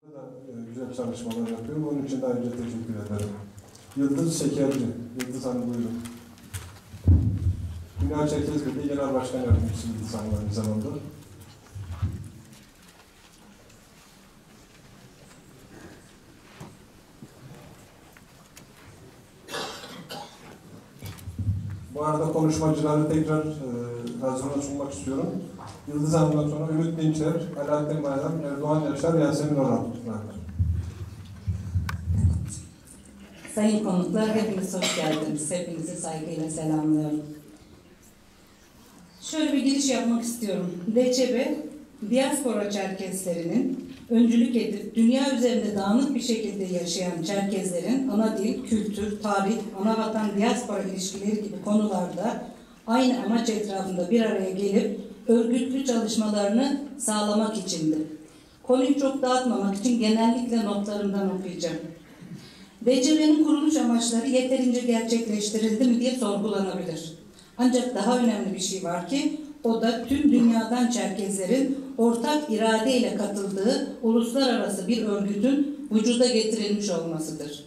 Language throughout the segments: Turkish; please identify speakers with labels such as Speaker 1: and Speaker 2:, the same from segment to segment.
Speaker 1: Güzel çalışmalar yapıyorum. Onun için de ayrıca teşekkür ederim. Yıldız Şekerci. Yıldız Hanım buyurun. Dünya Çerkez Birliği Genel Başkan Yardımcısı Yıldız Hanım aynı zamanda. Bu arada konuşmacıları tekrar hazırına sunmak istiyorum. Yıldız Hanım'dan sonra Ümit Dinçer, Alaaddin Bayram, Erdoğan Yaşar, Yasemin Oral.
Speaker 2: Sayın konuklar, hepiniz hoş geldiniz. Hepinizi saygıyla selamlıyorum. Şöyle bir giriş yapmak istiyorum. DÇB, diaspora Çerkezlerinin öncülük edip dünya üzerinde dağınık bir şekilde yaşayan Çerkezlerin ana dil, kültür, tarih, anavatan diaspora ilişkileri gibi konularda aynı amaç etrafında bir araya gelip örgütlü çalışmalarını sağlamak içindi. Konuyu çok dağıtmamak için genellikle notlarımdan okuyacağım. DÇB'nin kuruluş amaçları yeterince gerçekleştirildi mi diye sorgulanabilir. Ancak daha önemli bir şey var ki o da tüm dünyadan Çerkezlerin ortak iradeyle katıldığı uluslararası bir örgütün vücuda getirilmiş olmasıdır.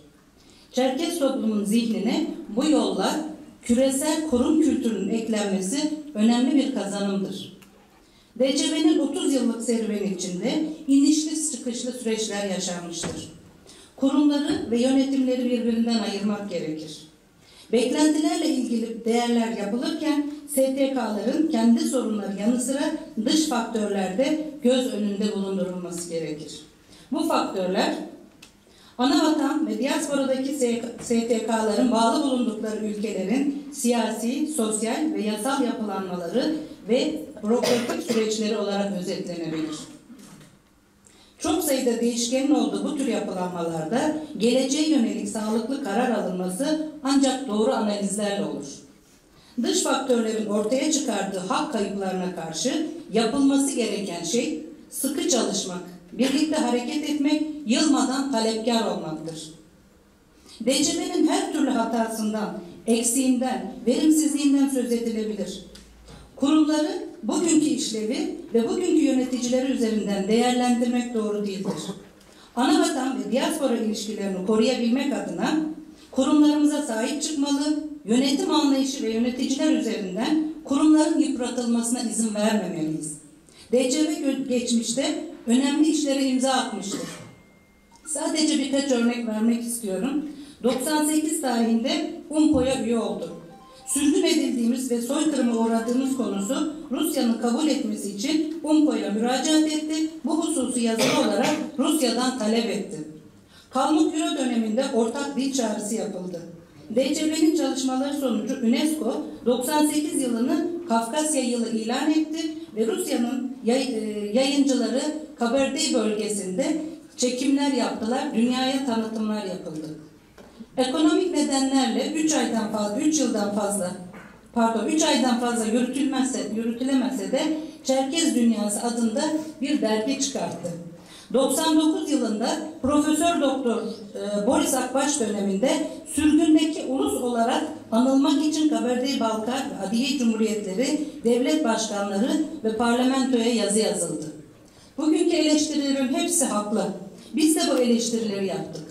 Speaker 2: Çerkez toplumun zihnine bu yolla küresel kurum kültürünün eklenmesi önemli bir kazanımdır. DÇB'nin 30 yıllık serüveni içinde inişli çıkışlı süreçler yaşanmıştır. Kurumları ve yönetimleri birbirinden ayırmak gerekir. Beklentilerle ilgili değerler yapılırken STK'ların kendi sorunları yanı sıra dış faktörlerde göz önünde bulundurulması gerekir. Bu faktörler anavatan ve diasporadaki STK'ların bağlı bulundukları ülkelerin siyasi, sosyal ve yasal yapılanmaları ve bürokratik süreçleri olarak özetlenebilir. Çok sayıda değişkenin olduğu bu tür yapılanmalarda geleceğe yönelik sağlıklı karar alınması ancak doğru analizlerle olur. Dış faktörlerin ortaya çıkardığı hak kayıplarına karşı yapılması gereken şey sıkı çalışmak, birlikte hareket etmek, yılmadan talepkar olmaktır. DÇB'nin her türlü hatasından, eksiğinden, verimsizliğinden söz edilebilir. Kurumları bugünkü işlevi ve bugünkü yöneticileri üzerinden değerlendirmek doğru değildir. Anavatan ve diaspora ilişkilerini koruyabilmek adına kurumlarımıza sahip çıkmalı, yönetim anlayışı ve yöneticiler üzerinden kurumların yıpratılmasına izin vermemeliyiz. DÇB geçmişte önemli işlere imza atmıştır. Sadece birkaç örnek vermek istiyorum. 98 tarihinde UNPO'ya üye oldu. Sürgün edildiğimiz ve soykırıma uğradığımız konusu Rusya'nın kabul etmesi için UNPO'ya müracaat etti. Bu hususu yazılı olarak Rusya'dan talep etti. Kalmık Euro döneminde ortak dil çağrısı yapıldı. DÇB'nin çalışmaları sonucu UNESCO 98 yılını Kafkasya yılı ilan etti ve Rusya'nın yayıncıları Kabardey bölgesinde çekimler yaptılar, dünyaya tanıtımlar yapıldı. Ekonomik nedenlerle 3 aydan fazla yürütülemezse de Çerkez Dünyası adında bir dergi çıkarttı. 99 yılında Profesör Doktor Boris Akbaş döneminde sürgündeki ulus olarak anılmak için Kabardey-Balkar ve Adiye Cumhuriyetleri devlet başkanları ve parlamentoya yazı yazıldı. Bugünkü eleştirilerin hepsi haklı. Biz de bu eleştirileri yaptık.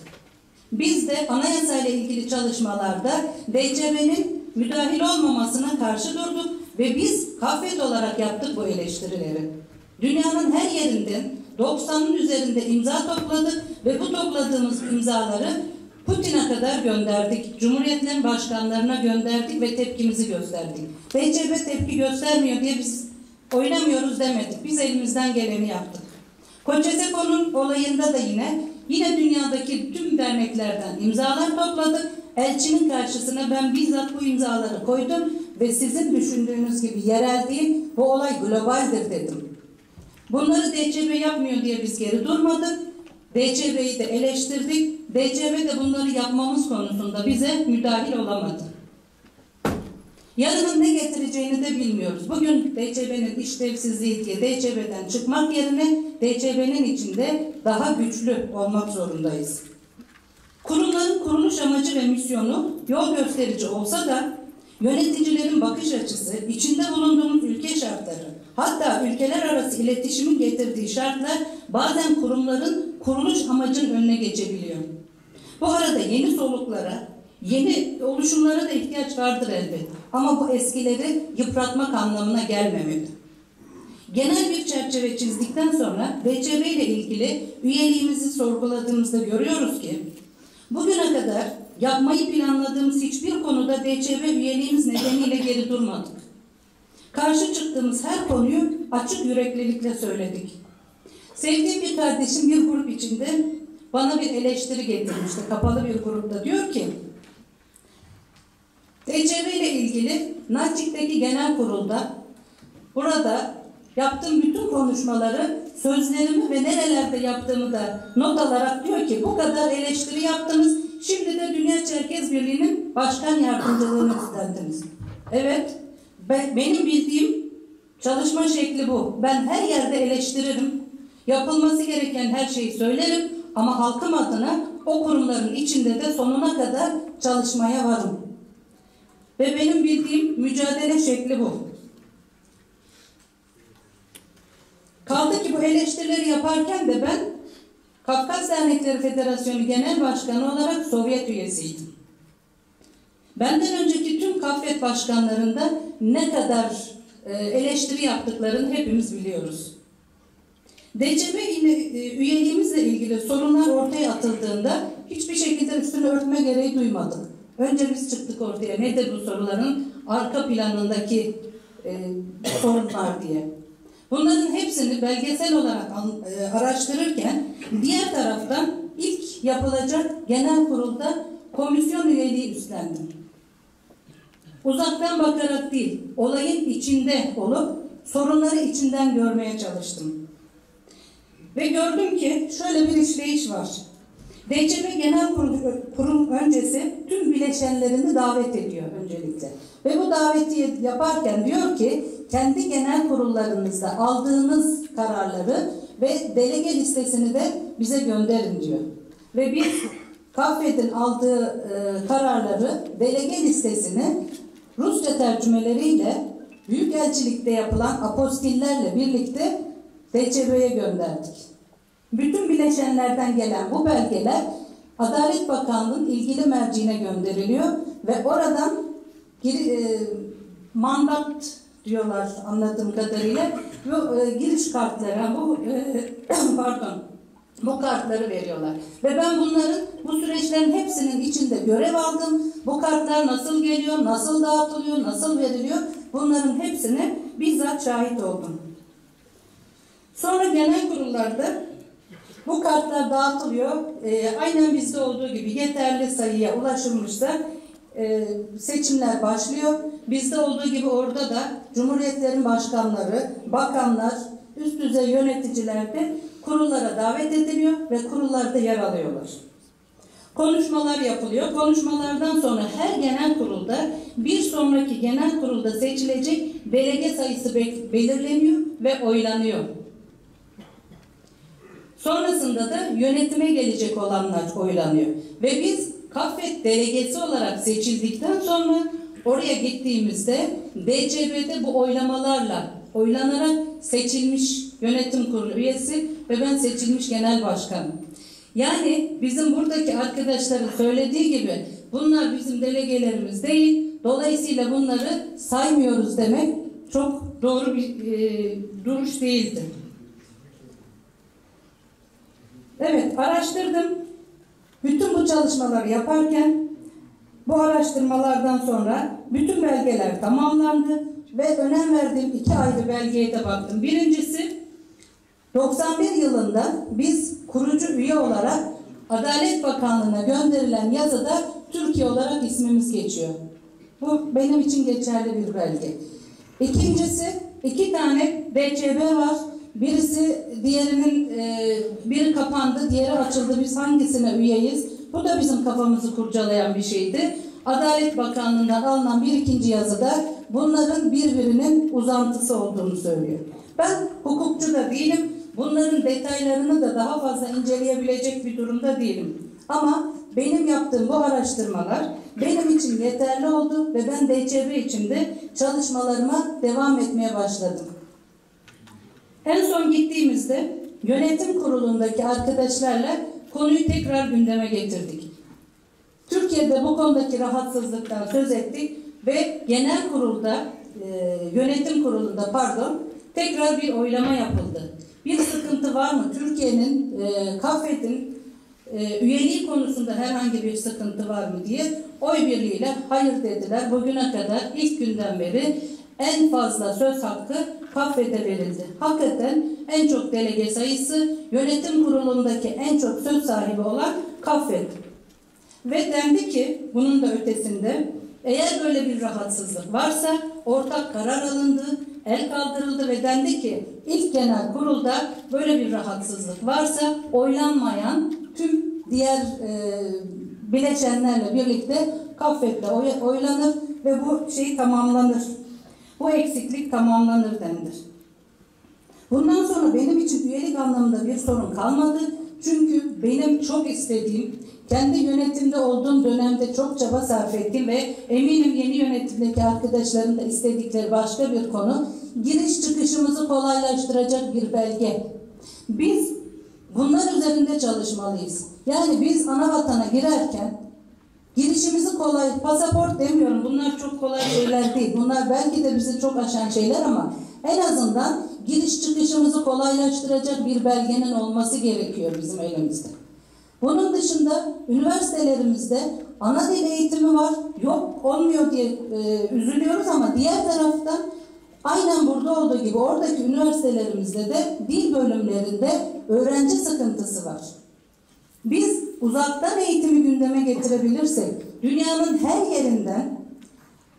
Speaker 2: Biz de anayasayla ilgili çalışmalarda DÇB'nin müdahil olmamasına karşı durduk ve biz Kafet olarak yaptık bu eleştirileri. Dünyanın her yerinden 90'ın üzerinde imza topladık ve bu topladığımız imzaları Putin'e kadar gönderdik. Cumhuriyetlerin başkanlarına gönderdik ve tepkimizi gösterdik. DÇB tepki göstermiyor diye biz oynamıyoruz demedik. Biz elimizden geleni yaptık. Koçeseko'nun olayında da yine dünyadaki tüm derneklerden imzalar topladık. Elçinin karşısına ben bizzat bu imzaları koydum ve sizin düşündüğünüz gibi yerel değil, bu olay globaldir dedim. Bunları DÇB yapmıyor diye biz geri durmadık. DÇB'yi de eleştirdik. DÇB de bunları yapmamız konusunda bize müdahil olamadı. Yarının ne getireceğini de bilmiyoruz. Bugün DÇB'nin işlevsizliği diye DÇB'den çıkmak yerine DÇB'nin içinde daha güçlü olmak zorundayız. Kurumların kuruluş amacı ve misyonu yol gösterici olsa da yöneticilerin bakış açısı, içinde bulunduğumuz ülke şartları, hatta ülkeler arası uluslararası iletişimin getirdiği şartlar bazen kurumların kuruluş amacının önüne geçebiliyor. Bu arada yeni soluklara, yeni oluşumlara da ihtiyaç vardır elbet. Ama bu eskileri yıpratmak anlamına gelmemeli. Genel bir çerçeve çizdikten sonra DÇB ile ilgili üyeliğimizi sorguladığımızda görüyoruz ki bugüne kadar yapmayı planladığımız hiçbir konuda DÇB üyeliğimiz nedeniyle geri durmadık. Karşı çıktığımız her konuyu açık yüreklilikle söyledik. Sevdiğim bir kardeşim bir grup içinde bana bir eleştiri getirmişti. Kapalı bir grupta diyor ki DÇB ile ilgili NAÇİK'teki genel kurulda burada yaptığım bütün konuşmaları, sözlerimi ve nerelerde yaptığımı da not alarak diyor ki bu kadar eleştiri yaptınız, şimdi de Dünya Çerkez Birliği'nin başkan yardımcılığını üstlendiniz. Evet, benim bildiğim çalışma şekli bu. Ben her yerde eleştiririm, yapılması gereken her şeyi söylerim ama halkım adına o kurumların içinde de sonuna kadar çalışmaya varım. Ve benim bildiğim mücadele şekli bu. Kaldı ki bu eleştirileri yaparken de ben Kafkas Dernekleri Federasyonu Genel Başkanı olarak Sovyet üyesiydim. Benden önceki tüm KAFET başkanlarında ne kadar eleştiri yaptıklarını hepimiz biliyoruz. DÇB üyeliğimizle ilgili sorunlar ortaya atıldığında hiçbir şekilde üstünü örtme gereği duymadık. Önce biz çıktık ortaya nedir bu soruların arka planındaki sorunlar diye. Bunların hepsini belgesel olarak araştırırken diğer taraftan ilk yapılacak genel kurulda komisyon üyeliği üstlendim. Uzaktan bakarak değil, olayın içinde olup sorunları içinden görmeye çalıştım. Ve gördüm ki şöyle bir işleyiş var. DÇB Genel Kurul öncesi tüm bileşenlerini davet ediyor öncelikle. Ve bu daveti yaparken diyor ki kendi genel kurullarınızda aldığınız kararları ve delege listesini de bize gönderin diyor. Ve biz KAFET'in aldığı kararları, delege listesini Rusça tercümeleriyle Büyükelçilik'te yapılan apostillerle birlikte DÇB'ye gönderdik. Bütün bileşenlerden gelen bu belgeler Adalet Bakanlığı'nın ilgili merciğine gönderiliyor ve oradan mandat diyorlar anladığım kadarıyla bu giriş kartları, bu kartları veriyorlar. Ve ben bunların bu süreçlerin hepsinin içinde görev aldım. Bu kartlar nasıl geliyor, nasıl dağıtılıyor, nasıl veriliyor bunların hepsine bizzat şahit oldum. Sonra genel kurullarda bu kartlar dağıtılıyor. Aynen bizde olduğu gibi yeterli sayıya ulaşılmışsa seçimler başlıyor. Bizde olduğu gibi orada da cumhuriyetlerin başkanları, bakanlar, üst düzey yöneticiler de kurullara davet ediliyor ve kurullarda yer alıyorlar. Konuşmalar yapılıyor. Konuşmalardan sonra her genel kurulda bir sonraki genel kurulda seçilecek delege sayısı belirleniyor ve oylanıyor. Sonrasında da yönetime gelecek olanlar oylanıyor. Ve biz KAFET delegesi olarak seçildikten sonra oraya gittiğimizde DÇB'de bu oylamalarla oylanarak seçilmiş yönetim kurulu üyesi ve ben seçilmiş genel başkanım. Yani bizim buradaki arkadaşların söylediği gibi bunlar bizim delegelerimiz değil, dolayısıyla bunları saymıyoruz demek çok doğru bir duruş değildi. Evet, araştırdım. Bütün bu çalışmaları yaparken bu araştırmalardan sonra bütün belgeler tamamlandı ve önem verdiğim iki ayrı belgeye de baktım. Birincisi 91 yılında biz kurucu üye olarak Adalet Bakanlığı'na gönderilen yazıda Türkiye olarak ismimiz geçiyor. Bu benim için geçerli bir belge. İkincisi 2 tane DÇB var. Biri kapandı, diğeri açıldı. Biz hangisine üyeyiz? Bu da bizim kafamızı kurcalayan bir şeydi. Adalet Bakanlığı'ndan alınan bir ikinci yazıda bunların birbirinin uzantısı olduğunu söylüyor. Ben hukukçu da değilim. Bunların detaylarını da daha fazla inceleyebilecek bir durumda değilim. Ama benim yaptığım bu araştırmalar benim için yeterli oldu ve ben DÇB için de çalışmalarıma devam etmeye başladım. En son gittiğimizde yönetim kurulundaki arkadaşlarla konuyu tekrar gündeme getirdik. Türkiye'de bu konudaki rahatsızlıktan söz ettik ve genel kurulda, yönetim kurulunda tekrar bir oylama yapıldı. Bir sıkıntı var mı? Türkiye'nin, KAFED'in üyeliği konusunda herhangi bir sıkıntı var mı diye oy birliğiyle hayır dediler. Bugüne kadar ilk günden beri en fazla söz hakkı KAFED'e verildi. Hakikaten en çok delege sayısı, yönetim kurulundaki en çok söz sahibi olan KAFED. Ve dendi ki bunun da ötesinde eğer böyle bir rahatsızlık varsa ortak karar alındı, el kaldırıldı ve dendi ki ilk genel kurulda böyle bir rahatsızlık varsa oylanmayan tüm diğer bileşenlerle birlikte KAFED'le oylanır ve bu şey tamamlanır. Bu eksiklik tamamlanır denir. Bundan sonra benim için üyelik anlamında bir sorun kalmadı. Çünkü benim çok istediğim, kendi yönetimde olduğum dönemde çok çaba sarf ettim ve eminim yeni yönetimdeki arkadaşların da istedikleri başka bir konu, giriş çıkışımızı kolaylaştıracak bir belge. Biz bunlar üzerinde çalışmalıyız. Yani biz ana vatana girerken girişimizi kolay, pasaport demiyorum, bunlar çok kolay şeyler değil. Bunlar belki de bizi çok aşan şeyler ama en azından giriş çıkışımızı kolaylaştıracak bir belgenin olması gerekiyor bizim elimizde. Bunun dışında üniversitelerimizde ana dil eğitimi var, yok olmuyor diye üzülüyoruz ama diğer taraftan aynen burada olduğu gibi oradaki üniversitelerimizde de dil bölümlerinde öğrenci sıkıntısı var. Biz uzaktan eğitimi gündeme getirebilirsek, dünyanın her yerinden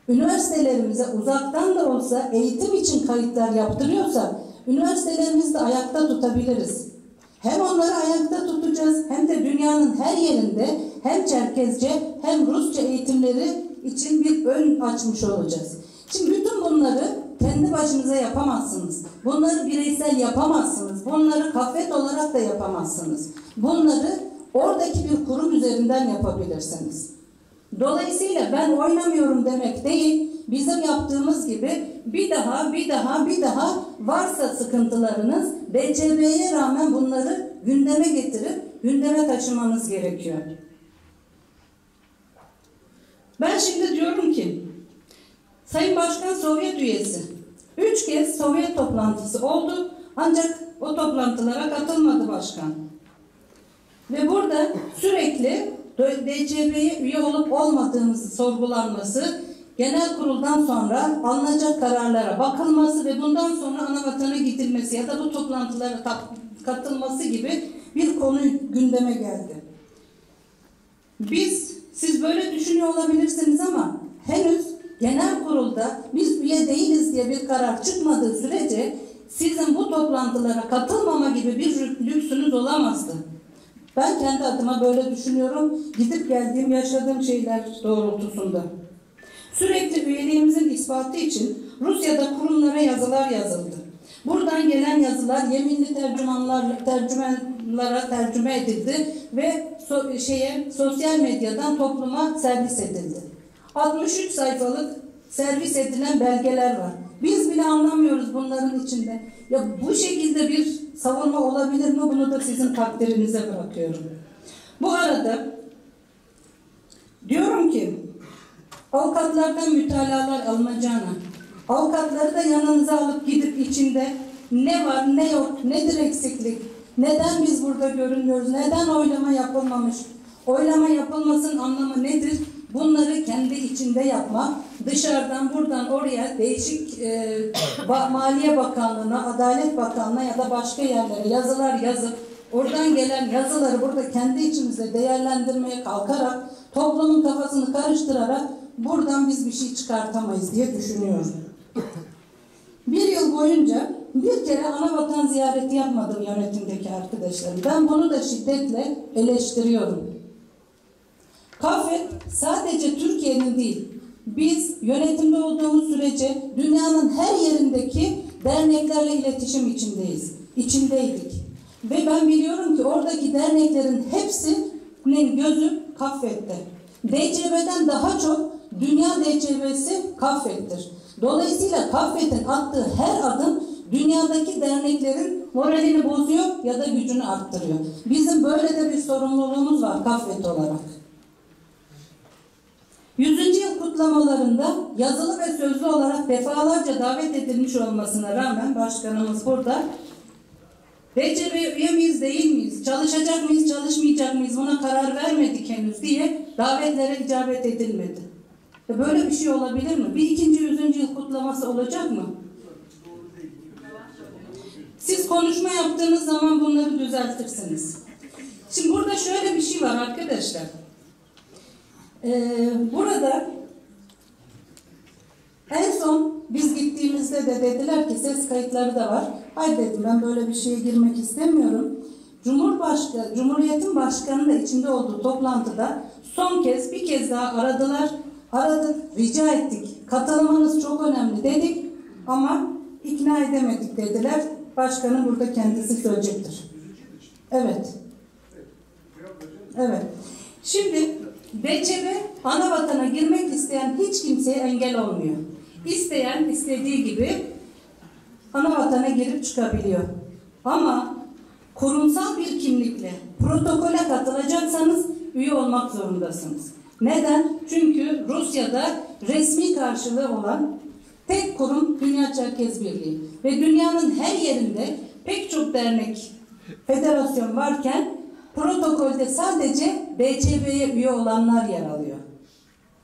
Speaker 2: üniversitelerimize uzaktan da olsa eğitim için kayıtlar yaptırıyorsa, üniversitelerimizi de ayakta tutabiliriz. Hem onları ayakta tutacağız, hem de dünyanın her yerinde hem Çerkezce hem Rusça eğitimleri için bir ön açmış olacağız. Şimdi bütün bunları kendi başınıza yapamazsınız. Bunları bireysel yapamazsınız. Bunları KAFED olarak da yapamazsınız. Bunları oradaki bir kurum üzerinden yapabilirsiniz. Dolayısıyla ben oynamıyorum demek değil, bizim yaptığımız gibi bir daha varsa sıkıntılarınız DCB'ye rağmen bunları gündeme getirip gündeme taşımanız gerekiyor. Ben şimdi diyorum ki Sayın Başkan Sovyet üyesi. 3 kez Sovyet toplantısı oldu ancak o toplantılara katılmadı başkan. Ve burada sürekli DCB'ye üye olup olmadığımızı sorgulanması, genel kuruldan sonra alınacak kararlara bakılması ve bundan sonra anavatana gidilmesi ya da bu toplantılara katılması gibi bir konu gündeme geldi. Siz böyle düşünüyor olabilirsiniz ama henüz genel kurulda biz üye değiliz diye bir karar çıkmadığı sürece sizin bu toplantılara katılmama gibi bir lüksünüz olamazdı. Ben kendi adıma böyle düşünüyorum. Gidip geldiğim, yaşadığım şeyler doğrultusunda. Sürekli üyeliğimizin ispatı için Rusya'da kurumlara yazılar yazıldı. Buradan gelen yazılar yeminli tercümanlara tercüme edildi ve sosyal medyadan topluma servis edildi. 63 sayfalık servis edilen belgeler var. Biz bile anlamıyoruz bunların içinde. Ya bu şekilde bir savunma olabilir mi? Bunu da sizin takdirinize bırakıyorum. Bu arada diyorum ki avukatlardan mütalalar alınacağına, avukatları da yanınıza alıp gidip içinde ne var ne yok, nedir eksiklik, neden biz burada görünmüyoruz, neden oylama yapılmamış, oylama yapılmasının anlamı nedir? Bunları kendi içinde yapmak, dışarıdan buradan oraya değişik Maliye Bakanlığı'na, Adalet Bakanlığı'na ya da başka yerlere yazılar yazıp oradan gelen yazıları burada kendi içimizde değerlendirmeye kalkarak toplumun kafasını karıştırarak buradan biz bir şey çıkartamayız diye düşünüyorum. Bir yıl boyunca bir kere anavatan ziyareti yapmadım yönetimdeki arkadaşlarım. Ben bunu da şiddetle eleştiriyorum. KAFED sadece Türkiye'nin değil, biz yönetimde olduğumuz sürece dünyanın her yerindeki derneklerle iletişim içindeydik. Ve ben biliyorum ki oradaki derneklerin hepsinin gözü KAFED'de. DCB'den daha çok dünya DCB'si KAFED'dir. Dolayısıyla KAFED'in attığı her adım dünya dünyadaki derneklerin moralini bozuyor ya da gücünü arttırıyor. Bizim böyle de bir sorumluluğumuz var Kafvet olarak. 100. yıl kutlamalarında yazılı ve sözlü olarak defalarca davet edilmiş olmasına rağmen başkanımız burada, DÇB üye miyiz değil miyiz, çalışacak mıyız çalışmayacak mıyız buna karar vermedik henüz diye davetlere icabet edilmedi. Böyle bir şey olabilir mi? Bir ikinci 100. yıl kutlaması olacak mı? Siz konuşma yaptığınız zaman bunları düzeltirsiniz. Şimdi burada şöyle bir şey var arkadaşlar. Burada en son biz gittiğimizde de dediler ki ses kayıtları da var. Hayır dedim, ben böyle bir şeye girmek istemiyorum. Cumhuriyet'in başkanı da içinde olduğu toplantıda son kez bir kez daha aradılar. Aradık, rica ettik. Katılmanız çok önemli dedik ama ikna edemedik dediler. Başkanın burada kendisi söyleyecektir. Evet. Evet. Şimdi DÇB ana vatana girmek isteyen hiç kimseye engel olmuyor. İsteyen istediği gibi ana vatana girip çıkabiliyor. Ama kurumsal bir kimlikle protokole katılacaksanız üye olmak zorundasınız. Neden? Çünkü Rusya'da resmi karşılığı olan tek kurum Dünya Çerkez Birliği ve dünyanın her yerinde pek çok dernek, federasyon varken protokolde sadece DÇB'ye üye olanlar yer alıyor.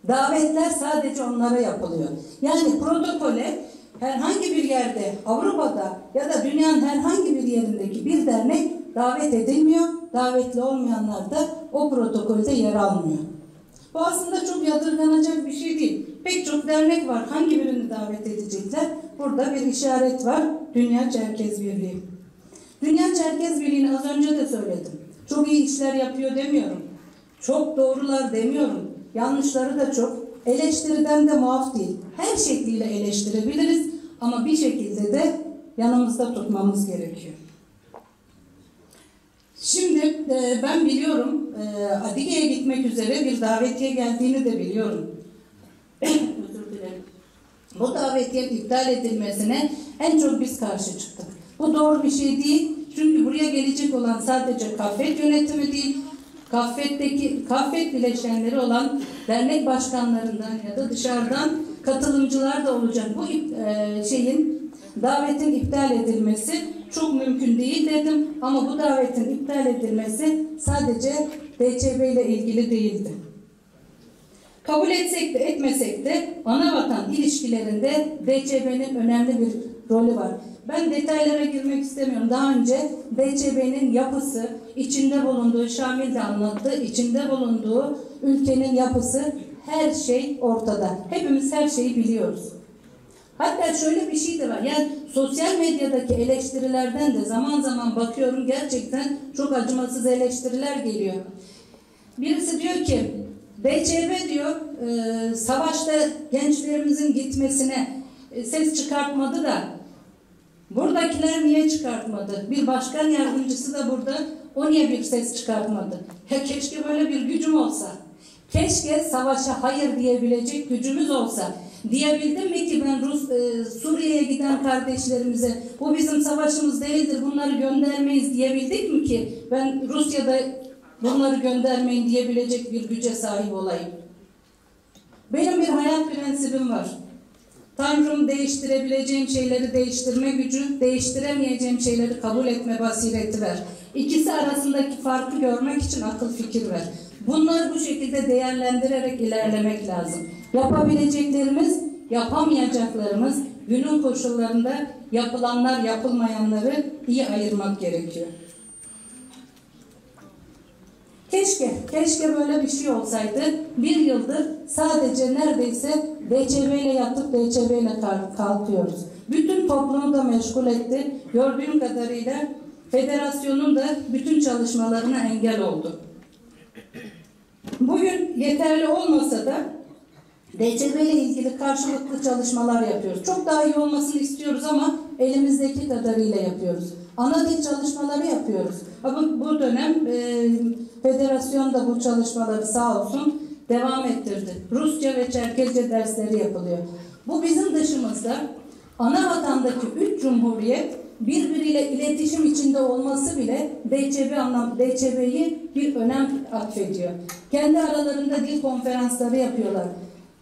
Speaker 2: Davetler sadece onlara yapılıyor. Yani protokole herhangi bir yerde, Avrupa'da ya da dünyanın herhangi bir yerindeki bir dernek davet edilmiyor. Davetli olmayanlar da o protokolde yer almıyor. Bu aslında çok yadırganacak bir şey değil. Pek çok dernek var. Hangi birini davet edecekler? Burada bir işaret var. Dünya Çerkez Birliği. Dünya Çerkez Birliği'ni az önce de söyledim. Çok iyi işler yapıyor demiyorum. Çok doğrular demiyorum. Yanlışları da çok. Eleştiriden de muaf değil. Her şekliyle eleştirebiliriz ama bir şekilde de yanımızda tutmamız gerekiyor. Şimdi ben biliyorum Adige'ye gitmek üzere bir davetiye geldiğini de biliyorum. Özür dilerim. Bu davetiyenin iptal edilmesine en çok biz karşı çıktık. Bu doğru bir şey değil. Çünkü buraya gelecek olan sadece Kafvet yönetimi değil, Kafvet bileşenleri olan dernek başkanlarından ya da dışarıdan katılımcılar da olacak. Bu davetin iptal edilmesi çok mümkün değil dedim ama bu davetin iptal edilmesi sadece DÇB ile ilgili değildi. Kabul etsek de etmesek de anavatan ilişkilerinde DÇB'nin önemli bir rolü var. Ben detaylara girmek istemiyorum. Daha önce DÇB'nin yapısı, içinde bulunduğu, Şamil de anlattı, içinde bulunduğu ülkenin yapısı, her şey ortada. Hepimiz her şeyi biliyoruz. Hatta şöyle bir şey de var. Yani sosyal medyadaki eleştirilerden de zaman zaman bakıyorum, gerçekten çok acımasız eleştiriler geliyor. Birisi diyor ki DÇB diyor savaşta gençlerimizin gitmesine ses çıkartmadı da buradakiler niye çıkartmadı? Bir başkan yardımcısı da burada, o niye bir ses çıkartmadı? Ya keşke böyle bir gücüm olsa. Keşke savaşa hayır diyebilecek gücümüz olsa. Diyebildim mi ki ben Suriye'ye giden kardeşlerimize bu bizim savaşımız değildir, bunları göndermeyiz diyebildik mi ki ben Rusya'da bunları göndermeyin diyebilecek bir güce sahip olayım? Benim bir hayat prensibim var. Tanrım değiştirebileceğim şeyleri değiştirme gücü, değiştiremeyeceğim şeyleri kabul etme basireti ver. İkisi arasındaki farkı görmek için akıl fikir ver. Bunları bu şekilde değerlendirerek ilerlemek lazım. Yapabileceklerimiz, yapamayacaklarımız, günün koşullarında yapılanlar, yapılmayanları iyi ayırmak gerekiyor. Keşke böyle bir şey olsaydı. Bir yıldır sadece neredeyse DÇB ile yatıp DÇB ile kalkıyoruz. Bütün toplumu da meşgul etti. Gördüğüm kadarıyla federasyonun da bütün çalışmalarına engel oldu. Bugün yeterli olmasa da DÇB ile ilgili karşılıklı çalışmalar yapıyoruz. Çok daha iyi olmasını istiyoruz ama elimizdeki kadarıyla yapıyoruz. Ana dil çalışmaları yapıyoruz. Ama bu dönem federasyon da bu çalışmaları sağ olsun devam ettirdi. Rusça ve Çerkezce dersleri yapılıyor. Bu bizim dışımızda Ana vatandaki 3 cumhuriyet birbiriyle iletişim içinde olması bile DÇB'yi bir önem atfediyor. Kendi aralarında dil konferansları yapıyorlar.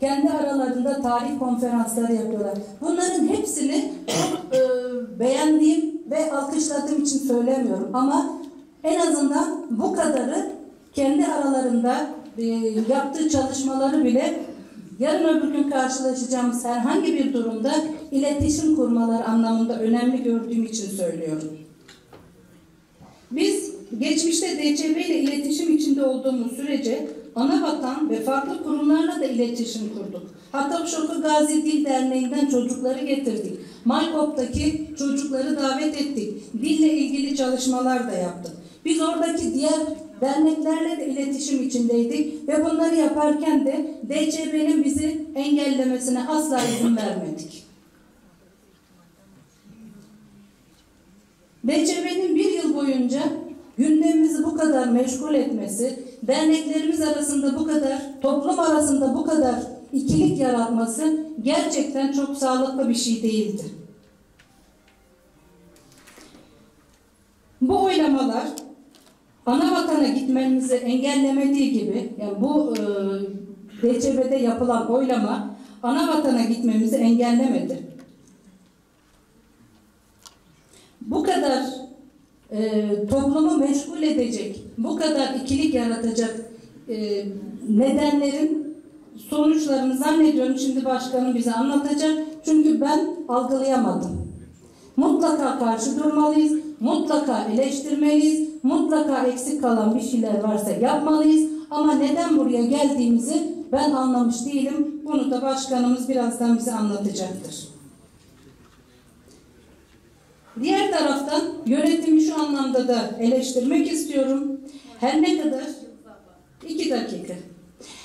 Speaker 2: Kendi aralarında tarih konferansları yapıyorlar. Bunların hepsini çok beğendiğim ve alkışladığım için söylemiyorum. Ama en azından bu kadarı kendi aralarında yaptığı çalışmaları bile yarın öbür gün karşılaşacağımız herhangi bir durumda iletişim kurmaları anlamında önemli gördüğüm için söylüyorum. Biz geçmişte DÇB ile iletişim içinde olduğumuz sürece Anavatan ve farklı kurumlarla da iletişim kurduk. Hatta Şoku Gazi Dil Derneği'nden çocukları getirdik. Maykop'taki çocukları davet ettik. Dille ilgili çalışmalar da yaptık. Biz oradaki diğer derneklerle de iletişim içindeydik ve bunları yaparken de DÇB'nin bizi engellemesine asla izin vermedik. DÇB'nin bir yıl boyunca gündemimizi bu kadar meşgul etmesi, derneklerimiz arasında bu kadar, toplum arasında bu kadar ikilik yaratması gerçekten çok sağlıklı bir şey değildi. Bu oylamalar Anavatana gitmemizi engellemediği gibi, yani bu DÇB'de yapılan oylama Anavatana gitmemizi engellemedi. Bu kadar toplumu meşgul edecek, bu kadar ikilik yaratacak nedenlerin sonuçlarını zannediyorum şimdi başkanım bize anlatacak. Çünkü ben algılayamadım. Mutlaka karşı durmalıyız, mutlaka eleştirmeliyiz, mutlaka eksik kalan bir şeyler varsa yapmalıyız. Ama neden buraya geldiğimizi ben anlamış değilim. Bunu da başkanımız birazdan bize anlatacaktır. Diğer taraftan yönetimi şu anlamda da eleştirmek istiyorum. Her ne kadar 2 dakika.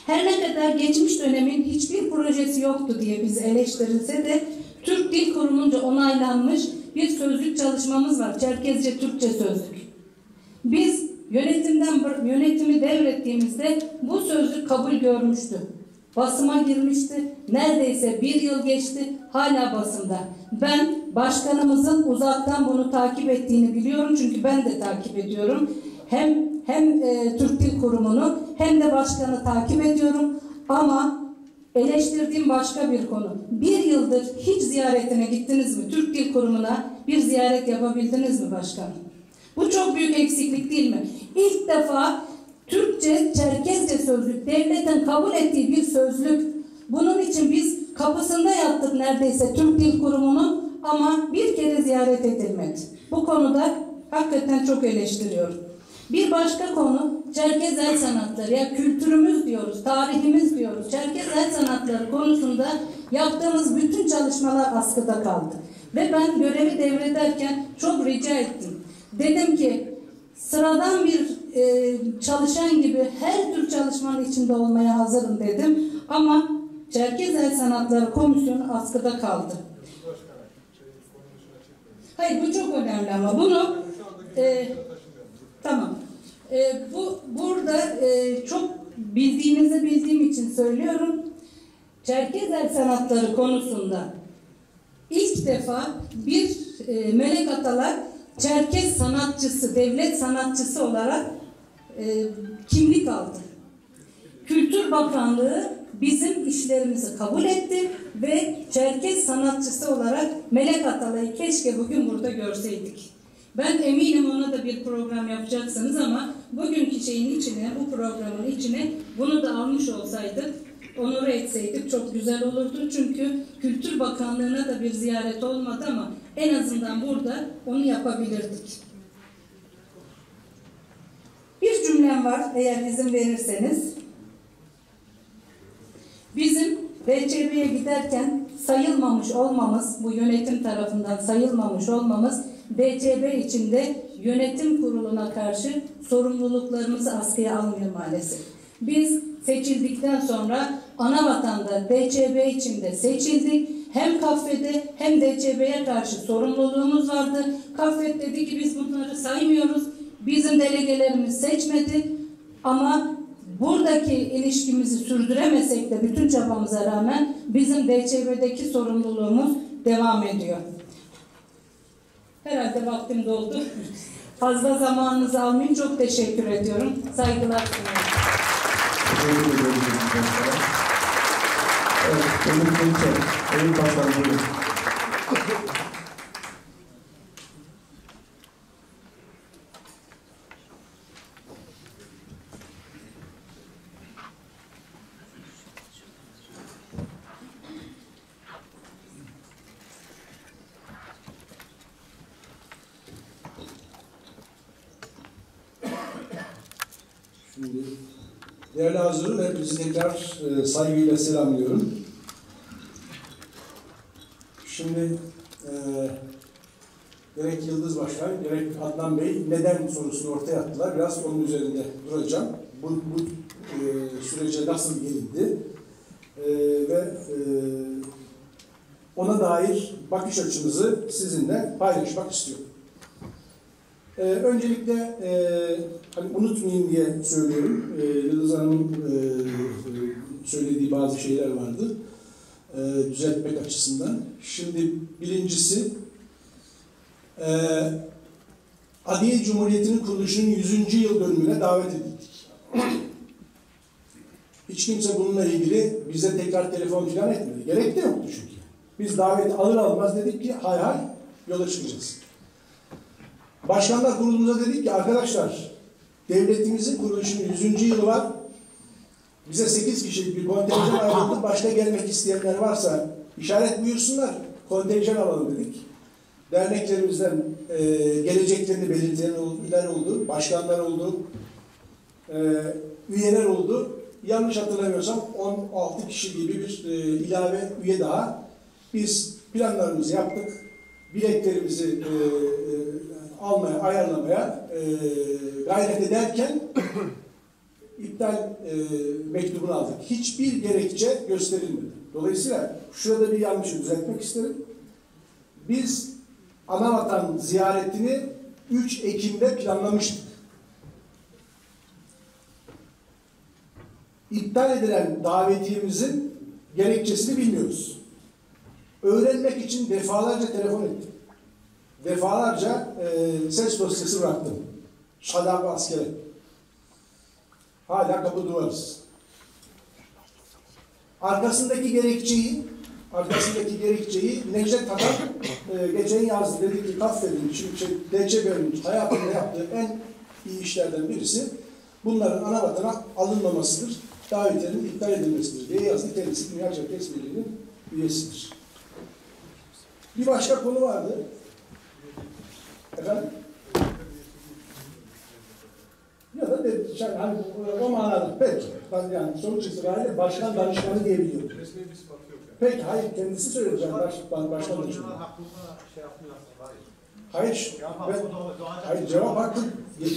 Speaker 2: Her ne kadar geçmiş dönemin hiçbir projesi yoktu diye biz eleştirilse de Türk Dil Kurumu'nca onaylanmış bir sözlük çalışmamız var. Çerkezce Türkçe sözlük. Biz yönetimi devrettiğimizde bu sözlük kabul görmüştü. Basıma girmişti. Neredeyse 1 yıl geçti. Hala basında. Ben başkanımızın uzaktan bunu takip ettiğini biliyorum. Çünkü ben de takip ediyorum. Hem Türk Dil Kurumu'nu hem de başkanı takip ediyorum. Ama eleştirdiğim başka bir konu. 1 yıldır hiç ziyaretine gittiniz mi? Türk Dil Kurumu'na bir ziyaret yapabildiniz mi başkanım? Bu çok büyük eksiklik değil mi? İlk defa Türkçe, Çerkezce sözlük, devletin kabul ettiği bir sözlük. Bunun için biz kapısında yattık neredeyse Türk Dil Kurumu'nun ama bir kere ziyaret edilmedi. Bu konuda hakikaten çok eleştiriyorum. Bir başka konu Çerkez el sanatları. Ya kültürümüz diyoruz, tarihimiz diyoruz. Çerkez el sanatları konusunda yaptığımız bütün çalışmalar askıda kaldı. Ve ben görevi devrederken çok rica ettim. Dedim ki sıradan bir çalışan gibi her tür çalışmanın içinde olmaya hazırım dedim. Ama Çerkez El Sanatları Komisyonu askıda kaldı. Hayır bu çok önemli ama bunu tamam. Burada çok bildiğinizi bildiğim için söylüyorum. Çerkez El Sanatları konusunda ilk defa bir Melek Atalar Çerkez sanatçısı, devlet sanatçısı olarak kimlik aldı. Kültür Bakanlığı bizim işlerimizi kabul etti ve Çerkez sanatçısı olarak Melek Atalay'ı keşke bugün burada görseydik. Ben eminim ona da bir program yapacaksınız ama bugünkü şeyin içine, bu programın içine bunu da almış olsaydık, onore etseydik çok güzel olurdu. Çünkü Kültür Bakanlığı'na da bir ziyaret olmadı ama en azından burada onu yapabilirdik. Bir cümlem var eğer izin verirseniz. Bizim DÇB'ye giderken sayılmamış olmamız, bu yönetim tarafından sayılmamış olmamız, DÇB içinde yönetim kuruluna karşı sorumluluklarımızı askıya almıyor maalesef. Biz seçildikten sonra Anavatan'da DÇB içinde seçildik. Hem KAFE'de hem DÇB'ye karşı sorumluluğumuz vardı. KAFE dedi ki biz bunları saymıyoruz. Bizim delegelerimiz seçmedi. Ama buradaki ilişkimizi sürdüremesek de bütün çabamıza rağmen bizim DÇB'deki sorumluluğumuz devam ediyor. Herhalde vaktim doldu. Fazla zamanınızı almayayım. Çok teşekkür ediyorum. Saygılar sunuyorum.
Speaker 1: Evet, Ömür Dinçer, Eğitim Başkanlığı.
Speaker 3: Şimdi, değerli hazırım, hepinizi tekrar saygıyla selamlıyorum. Şimdi gerek Yıldız Başkan, gerek Adnan Bey neden sorusunu ortaya attılar. Biraz onun üzerinde duracağım. Bu sürece nasıl gelindi ve ona dair bakış açımızı sizinle paylaşmak istiyorum. Öncelikle hani unutmayayım diye söylüyorum. Yıldız Hanım'ın söylediği bazı şeyler vardı. Düzeltmek açısından. Şimdi birincisi Adiye Cumhuriyeti'nin kuruluşunun 100. yıl dönümüne davet edildik. Hiç kimse bununla ilgili bize tekrar telefon falan etmedi. Gerek de yoktu çünkü. Biz daveti alır almaz dedik ki hay hay yola çıkacağız. Başkanlar kurulumuza dedik ki arkadaşlar devletimizin kuruluşunun 100. yılı var. Bize 8 kişilik bir kontenjan ayrıldı. Başta gelmek isteyenler varsa işaret buyursunlar. Kontenjan alalım dedik. Derneklerimizden geleceklerini belirtenler oldu. Başkanlar oldu. Üyeler oldu. Yanlış hatırlamıyorsam 16 kişi gibi bir ilave üye daha. Biz planlarımızı yaptık. Biletlerimizi almaya, ayarlamaya gayret ederken iptal mektubunu aldık. Hiçbir gerekçe gösterilmedi. Dolayısıyla şurada bir yanlışı düzeltmek isterim. Biz Anavatan ziyaretini 3 Ekim'de planlamıştık. İptal edilen davetiyemizin gerekçesini bilmiyoruz. Öğrenmek için defalarca telefon ettim. Defalarca ses dosyası bıraktım. Şadab askere. Hala kapı duvarız. Arkasındaki gerekçeyi Necdet Hanım geçen yazdı. Dedi ki kafedin, çünkü DÇB'nin hayatında yaptığı en iyi işlerden birisi bunların Anavatana alınmamasıdır. Davetiyenin iptal edilmesidir diye yazdı. Kendisi Dünya Çerkes Birliği'nin üyesidir. Bir başka konu vardı. Efendim? Ya da hani o manada. Peki. Yani sonuç itibariyle başkan danışmanı diyebiliyorum.
Speaker 1: Resmi bir sıfatı yok yani.
Speaker 3: Peki, hayır. Kendisi söyleyeceğim. Başkan danışmanı. Hayır. Hayır, cevap hakkı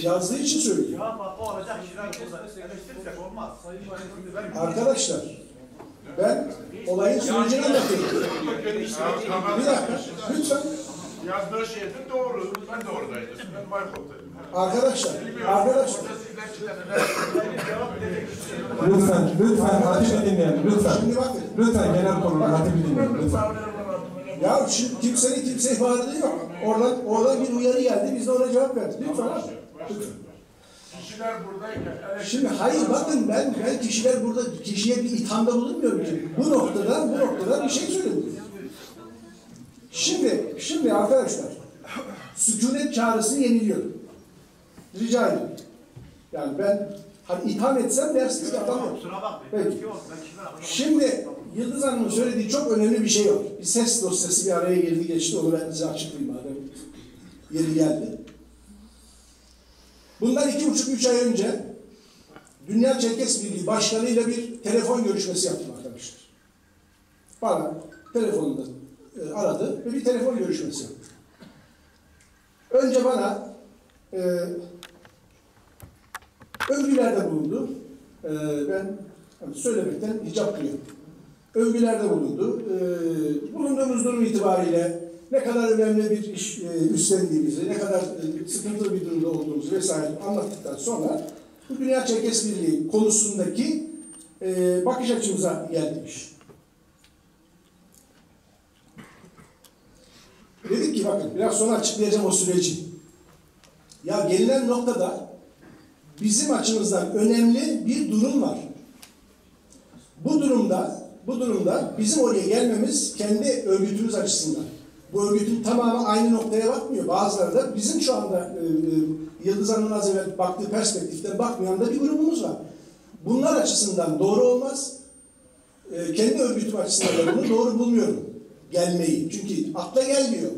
Speaker 3: yazdığı için söylüyor.
Speaker 4: Cevap hakkı olacak kişiler burada. Eleştirirsek olmaz.
Speaker 3: Arkadaşlar, ben olayın sürecini anlatıyorum. Bir dakika, lütfen.
Speaker 5: Yazdığı şey de doğru. Ben de oradaydım. Ben Baykol'daydım.
Speaker 3: Arkadaşlar.
Speaker 1: Lütfen Hatip'i dinleyelim. Lütfen.
Speaker 3: Şimdi bakın.
Speaker 1: Lütfen genel kurulu Hatip'i dinleyelim. Lütfen.
Speaker 3: Ya şimdi kimsenin kimseye bağırdığı yok. Oradan bir uyarı geldi. Biz de ona cevap verdik. Lütfen abi.
Speaker 5: Kişiler buradayken...
Speaker 3: Şimdi hayır bakın ben kişiler burada kişiye bir ithamda bulunmuyorum ki. Bu noktada bir şey söyledim. Şimdi arkadaşlar sükunet çağrısını yeniliyorum. Rica ediyorum. Yani ben hani itham etsem dersiniz ki adam yok. Peki. Şimdi Yıldız Hanım'ın söylediği çok önemli bir şey var. Bir ses dosyası bir araya girdi geçti. Onu ben size açıklayayım madem yeri geldi. Bundan 2,5-3 ay önce Dünya Çerkes Birliği Başkanı'yla bir telefon görüşmesi yaptım arkadaşlar. Bana telefonunda aradı ve bir telefon görüşmesi yaptı. Önce bana övgülerde bulundu. Ben söylemekten hicap duyuyorum. Övgülerde bulundu. Bulunduğumuz durum itibariyle ne kadar önemli bir iş üstlendiğimizi, ne kadar sıkıntılı bir durumda olduğumuzu vesaire anlattıktan sonra bu Dünya Çerkes Birliği konusundaki bakış açımıza gelmiş. Dedik ki bakın biraz sonra açıklayacağım o süreci. Ya gelinen noktada bizim açımızdan önemli bir durum var. Bu durumda bizim oraya gelmemiz kendi örgütümüz açısından. Bu örgütün tamamı aynı noktaya bakmıyor. Bazıları da bizim şu anda Yıldız Hanım'ın az evvel baktığı perspektiften bakmayan da bir grubumuz var. Bunlar açısından doğru olmaz. Kendi örgütüm açısından da bunu doğru bulmuyorum. Gelmeyi. Çünkü akla gelmiyor.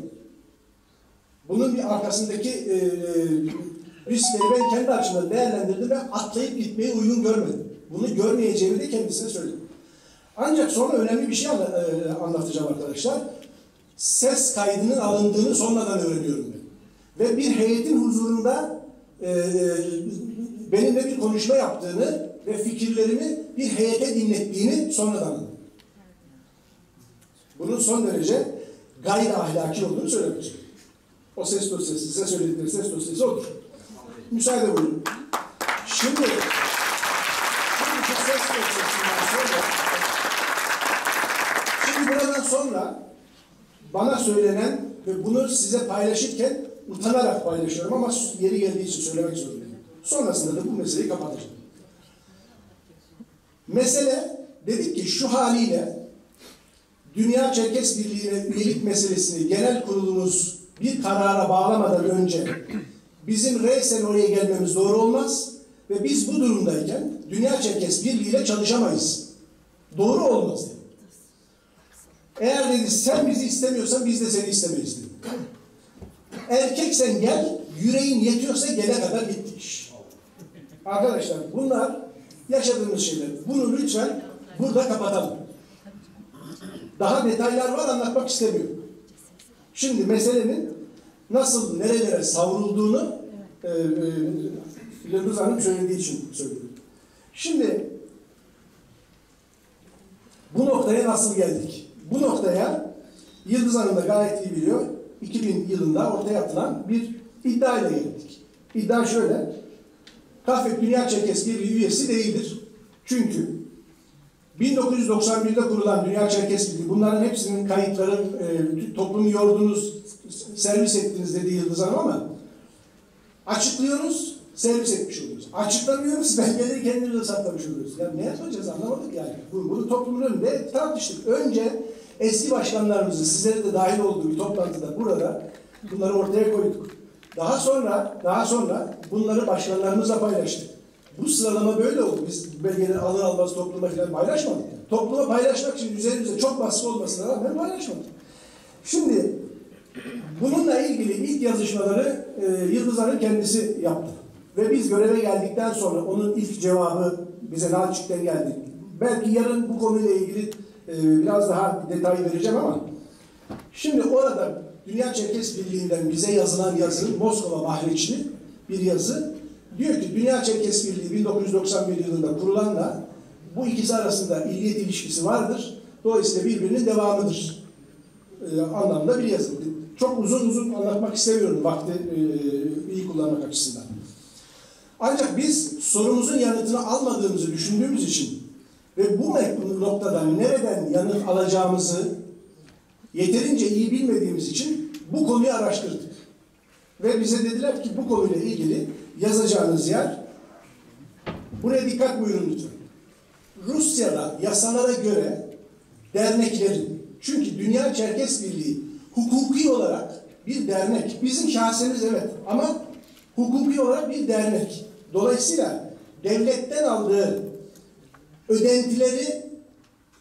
Speaker 3: Bunun bir arkasındaki riskleri ben kendi açımdan değerlendirdim ve atlayıp gitmeyi uygun görmedim. Bunu görmeyeceğimi de kendisine söyledim. Ancak sonra önemli bir şey anlatacağım arkadaşlar. Ses kaydının alındığını sonradan öğreniyorum ben. Ve bir heyetin huzurunda benimle bir konuşma yaptığını ve fikirlerimi bir heyete dinlettiğini sonradan anladım. Bunun son derece gayri ahlaki olduğunu söylemek istiyorum. O ses dosyası, size söyledikleri ses dosyası odur. Müsaade buyurun. Şimdi ses dosyasından sonra buradan sonra bana söylenen ve bunu size paylaşırken utanarak paylaşıyorum ama yeri geldiği için söylemek zorundayım. Sonrasında da bu meseleyi kapatacağım. Mesele dedik ki şu haliyle Dünya Çerkes Birliği'ne üyelik meselesini genel kurulumuz bir karara bağlamadan önce bizim reysen oraya gelmemiz doğru olmaz ve biz bu durumdayken Dünya Çerkes Birliği ile çalışamayız. Doğru olmaz dedi. Eğer dedi sen bizi istemiyorsan biz de seni istemeyiz dedi. Erkeksen gel, yüreğin yetiyorsa gele kadar gittik iş. Arkadaşlar bunlar yaşadığımız şeyler. Bunu lütfen burada kapatalım. Daha detaylar var anlatmak istemiyorum. Şimdi meselenin nasıl nerelere savrulduğunu Yıldız Hanım söylediği için söylüyorum. Şimdi bu noktaya nasıl geldik? Bu noktaya Yıldız Hanım da gayet iyi biliyor. 2000 yılında ortaya atılan bir iddia ile geldik. İddia şöyle. KAFEK Dünya Çerkes Birliği üyesi değildir. Çünkü 1991'de kurulan Dünya Çerkes Birliği, bunların hepsinin kayıtları, toplumu yordunuz, servis ettiniz dedi Yıldız Hanım ama açıklıyoruz, servis etmiş oluyoruz. Açıklamıyoruz, belgeleri kendimize saklamış oluyoruz. Ya ne yapacağız anlamadık yani. Bunu toplumun önünde tartıştık. Önce eski başkanlarımızı, sizlerin de dahil olduğu bir toplantıda burada bunları ortaya koyduk. Daha sonra bunları başkanlarımızla paylaştık. Bu sıralama böyle oldu. Biz belgeleri alır almaz topluma falan paylaşmadık. Yani. Topluma paylaşmak için üzerimize çok baskı olmasına rağmen paylaşmadık. Şimdi bununla ilgili ilk yazışmaları Yıldız Hanım kendisi yaptı. Ve biz göreve geldikten sonra onun ilk cevabı bize Nalçık'tan geldi. Belki yarın bu konuyla ilgili biraz daha detay vereceğim ama şimdi orada Dünya Çerkes Birliği'nden bize yazılan yazı Moskova mahreçli bir yazı. Diyor ki Dünya Çerkes Birliği 1991 yılında kurulanla bu ikisi arasında illiyet ilişkisi vardır. Dolayısıyla birbirinin devamıdır. Anlamda bir yazı. Çok uzun anlatmak istemiyorum vakti iyi kullanmak açısından. Ancak biz sorumuzun yanıtını almadığımızı düşündüğümüz için ve bu noktadan nereden yanıt alacağımızı yeterince iyi bilmediğimiz için bu konuyu araştırdık. Ve bize dediler ki bu konuyla ilgili yazacağınız yer, buraya dikkat buyurun lütfen. Rusya'da yasalara göre derneklerin, çünkü Dünya Çerkes Birliği hukuki olarak bir dernek. Bizim şahsemiz evet ama hukuki olarak bir dernek. Dolayısıyla devletten aldığı ödentileri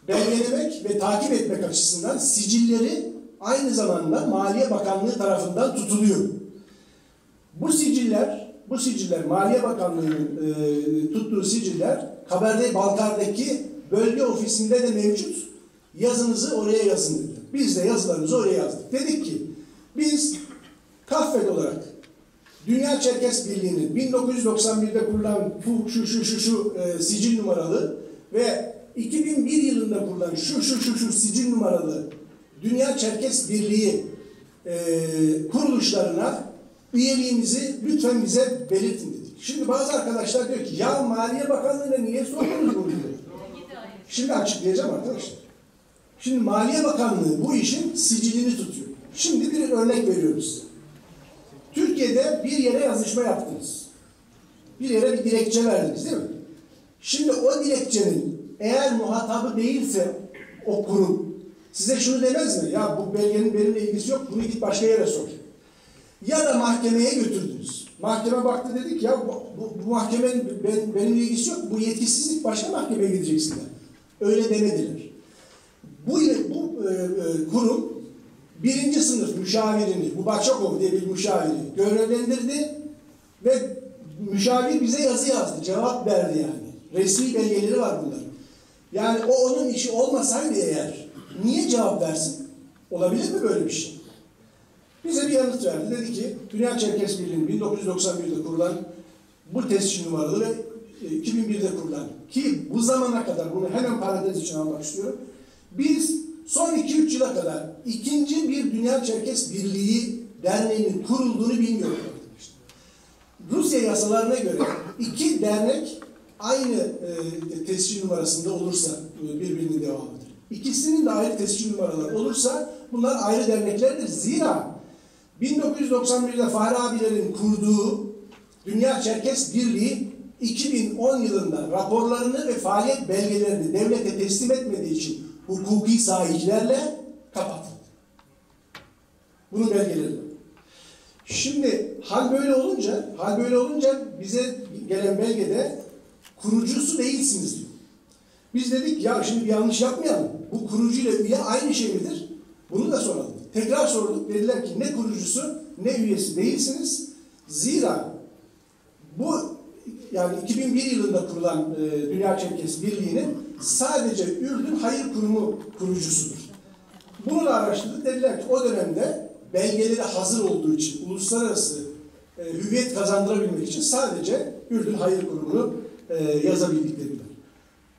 Speaker 3: belgelemek ve takip etmek açısından sicilleri aynı zamanda Maliye Bakanlığı tarafından tutuluyor. Bu siciller Maliye Bakanlığı'nın tuttuğu siciller Kabardey-Balkar'daki bölge ofisinde de mevcut. Yazınızı oraya yazın dedi. Biz de yazılarımızı oraya yazdık. Dedik ki biz KAFEK olarak Dünya Çerkes Birliği'nin 1991'de kurulan şu sicil numaralı ve 2001 yılında kurulan şu sicil numaralı Dünya Çerkes Birliği kuruluşlarına üyeliğimizi lütfen bize belirtin dedik. Şimdi bazı arkadaşlar diyor ki ya Maliye Bakanlığı'na niye sordunuz bunu? Şimdi açıklayacağım arkadaşlar. Şimdi Maliye Bakanlığı bu işin sicilini tutuyor. Şimdi bir örnek veriyorum size. Türkiye'de bir yere yazışma yaptınız. Bir yere bir dilekçe verdiniz değil mi? Şimdi o dilekçenin eğer muhatabı değilse o kurum size şunu demez mi? Ya bu belgenin benimle ilgisi yok, bunu git başka yere sor. Ya da mahkemeye götürdünüz. Mahkeme baktı, dedik ya bu mahkemenin benimle ilgisi yok, bu yetkisizlik, başka mahkemeye gideceksinler. Öyle demediler. Bu kurum birinci sınıf müşavirini, bu Başakov diye bir müşaviri görevlendirdi ve müşavir bize yazı yazdı, cevap verdi yani. Resmi belgeleri var bunlar. Yani o onun işi olmasaydı eğer, niye cevap versin? Olabilir mi böyle bir şey? Bize bir yanıt verdi. Dedi ki, Dünya Çerkes Birliği'nin 1991'de kurulan bu tescil numaralı ve 2001'de kurulan, ki bu zamana kadar, bunu hemen parantez için almak istiyorum, biz son 2-3 yıla kadar ikinci bir Dünya Çerkes Birliği derneğinin kurulduğunu bilmiyorduk arkadaşlar. Rusya yasalarına göre iki dernek aynı tescil numarasında olursa birbirinin devamıdır. İkisinin de ayrı tescil numaraları olursa bunlar ayrı derneklerdir. Zira 1991'de Fahri abilerin kurduğu Dünya Çerkes Birliği 2010 yılında raporlarını ve faaliyet belgelerini devlete teslim etmediği için hukuki sahiplerle kapatıldı. Bunun belgeleri. Şimdi hal böyle olunca bize gelen belgede kurucusu değilsiniz diyor. Biz dedik ya şimdi bir yanlış yapmayalım. Bu kurucuyla üye aynı şey midir? Bunu da soralım. Tekrar sorduk. Dediler ki ne kurucusu ne üyesi değilsiniz. Zira bu yani 2001 yılında kurulan Dünya Çerkes Birliği'nin sadece Ürdün Hayır Kurumu kurucusudur. Bunu da araştırdık. Dediler ki o dönemde belgeleri hazır olduğu için uluslararası hüviyet kazandırabilmek için sadece Ürdün Hayır Kurumu'nu yazabildikleri.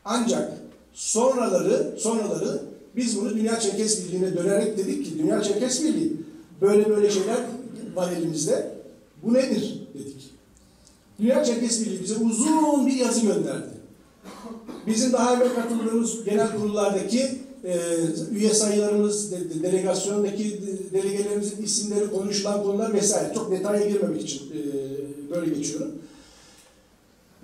Speaker 3: Ancak sonraları biz bunu Dünya Çerkes Birliği'ne dönerek dedik ki Dünya Çerkes Birliği böyle şeyler var elimizde. Bu nedir dedik. Dünya Çerkes Birliği bize uzun bir yazı gönderdi. Bizim daha evvel katıldığımız genel kurullardaki üye sayılarımız, delegasyondaki delegelerimizin isimleri, konuşulan konular vesaire. Çok detaya girmemek için böyle geçiyorum.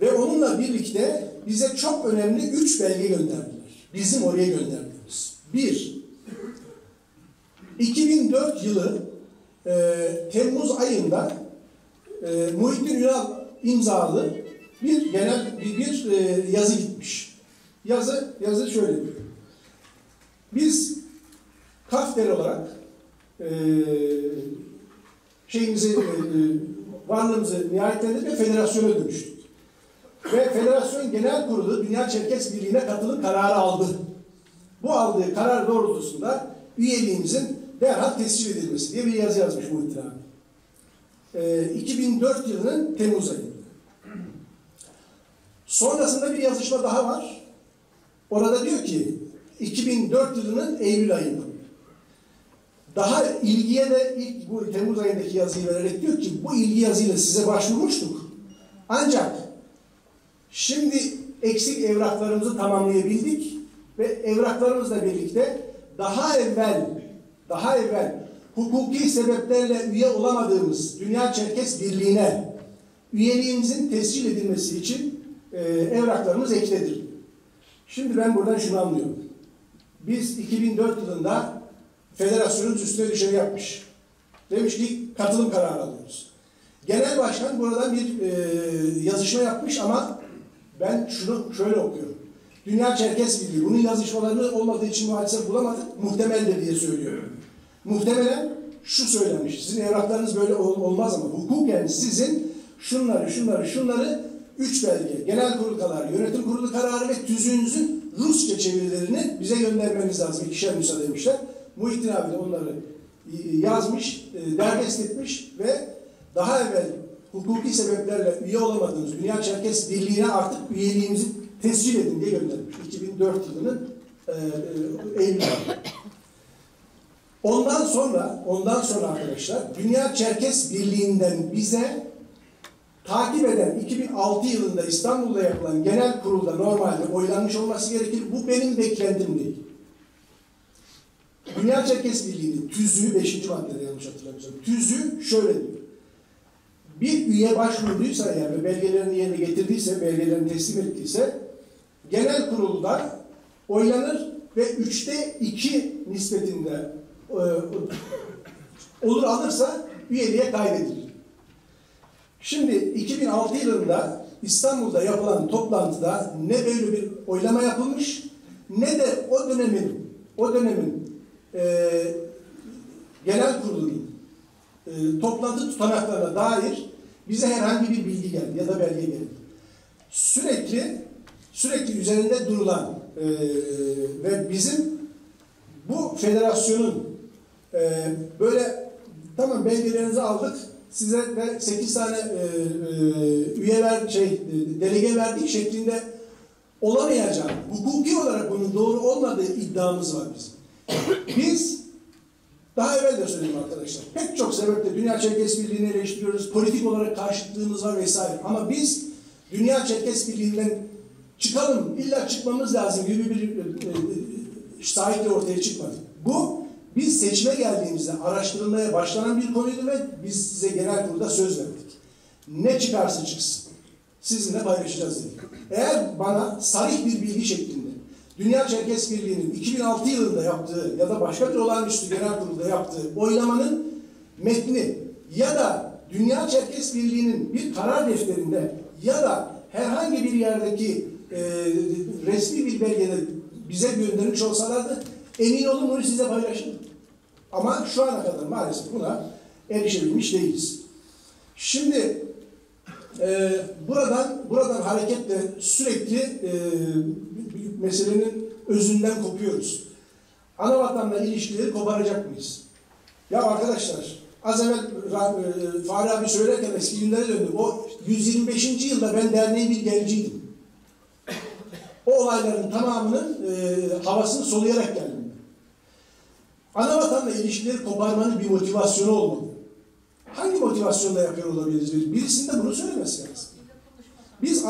Speaker 3: Ve onunla birlikte bize çok önemli 3 belge gönderdiler. Bizim oraya gönderdiğimiz. 1. 2004 yılı Temmuz ayında Muhittin Ünal imzalı bir yazı gitmiş. Yazı şöyle diyor. Biz Kafter olarak varlığımızı nihayetlendirdik ve federasyona dönüştük. Ve Federasyon Genel Kurulu Dünya Çerkes Birliği'ne katılım kararı aldı. Bu aldığı karar doğrultusunda üyeliğimizin derhal tescil edilmesi diye bir yazı yazmış Muhittin abi. 2004 yılının Temmuz ayında. Sonrasında bir yazışma daha var. Orada diyor ki 2004 yılının Eylül ayında. Daha ilgiye de ilk bu Temmuz ayındaki yazıyı vererek diyor ki bu ilgi yazıyla size başvurmuştuk. Ancak şimdi eksik evraklarımızı tamamlayabildik ve evraklarımızla birlikte daha evvel hukuki sebeplerle üye olamadığımız Dünya Çerkes Birliği'ne üyeliğimizin tescil edilmesi için evraklarımız ekledir. Şimdi ben buradan şunu anlıyorum. Biz 2004 yılında federasyonun üstüne düşeni yapmış. Demiş ki katılım kararı alıyoruz. Genel başkan buradan bir yazışma yapmış ama ben şunu şöyle okuyorum. Dünya Çerkes Birliği bunun yazışmalarını olmadığı için maalesef bulamadık. Muhtemeldir diye söylüyorum. Muhtemelen şu söylenmiş. Sizin evraklarınız böyle olmaz ama hukuken sizin şunları 3 belge, genel kurul kararı, yönetim kurulu kararı ve tüzüğünüzün Rusça çevirilerini bize göndermeniz lazım. 2'şer müsaade demişler. Muhittin abi de onları yazmış, derdest etmiş ve daha evvel hukuki sebeplerle üye olamadığımız Dünya Çerkes Birliği'ne artık üyeliğimizi tescil edin diye göndermiş. 2004 yılının Eylül ayı. Ondan sonra arkadaşlar Dünya Çerkes Birliği'nden bize takip eden 2006 yılında İstanbul'da yapılan genel kurulda normalde oylanmış olması gerekir. Bu benim beklentim değil. Dünya Çerkes Birliği'nin tüzüğü 5. maddede yanlış hatırlamıyorsam. Tüzüğü şöyle diyor. Bir üye başvurduysa eğer ve belgelerini yerine getirdiyse, belgelerini teslim ettiyse genel kurulda oylanır ve 3'te 2 nispetinde olur alırsa üyeliğe kaydedilir. Şimdi 2006 yılında İstanbul'da yapılan toplantıda ne böyle bir oylama yapılmış ne de o dönemin genel kurulunun toplantı tutanaklarına dair bize herhangi bir bilgi geldi ya da belge geldi. Sürekli üzerinde durulan ve bizim bu federasyonun böyle tamam belgelerinizi aldık size ve 8 tane delege verdik şeklinde olamayacak. Hukuki olarak bunun doğru olmadığı iddiamız var bizim. Biz daha evvel de söyledim arkadaşlar. Pek çok sebeple Dünya Çerkes Birliği'ni eleştiriyoruz. Politik olarak karşıtlığımız var vesaire. Ama biz Dünya Çerkes Birliği'nden çıkalım, illa çıkmamız lazım gibi bir sahiple ortaya çıkmadı. Bu biz seçime geldiğimizde araştırılmaya başlanan bir konuydu ve biz size genel kurulda söz verdik. Ne çıkarsa çıksın. Sizinle paylaşacağız dedik. Eğer bana sarih bir bilgi şeklinde Dünya Çerkes Birliği'nin 2006 yılında yaptığı ya da başka bir olağanüstü genel kurulda yaptığı oylamanın metni ya da Dünya Çerkes Birliği'nin bir karar defterinde ya da herhangi bir yerdeki resmi bir belgede bize göndermiş olsalardı emin olun bunu size paylaşırım. Ama şu ana kadar maalesef buna erişebilmiş değiliz. Şimdi buradan hareketle sürekli meselenin özünden kopuyoruz. Anavatanla ilişkileri koparacak mıyız? Ya arkadaşlar, az evvel Fahri abi söylerken eski günlere döndüm. O 125. yılda ben derneğin bir genciydim. O olayların tamamının havasını soluyarak geldim. Anavatanla ilişkileri koparmanın bir motivasyonu olmalı. Hangi motivasyonla yapıyor olabiliriz? Birisinin de bunu söylemesi lazım. Biz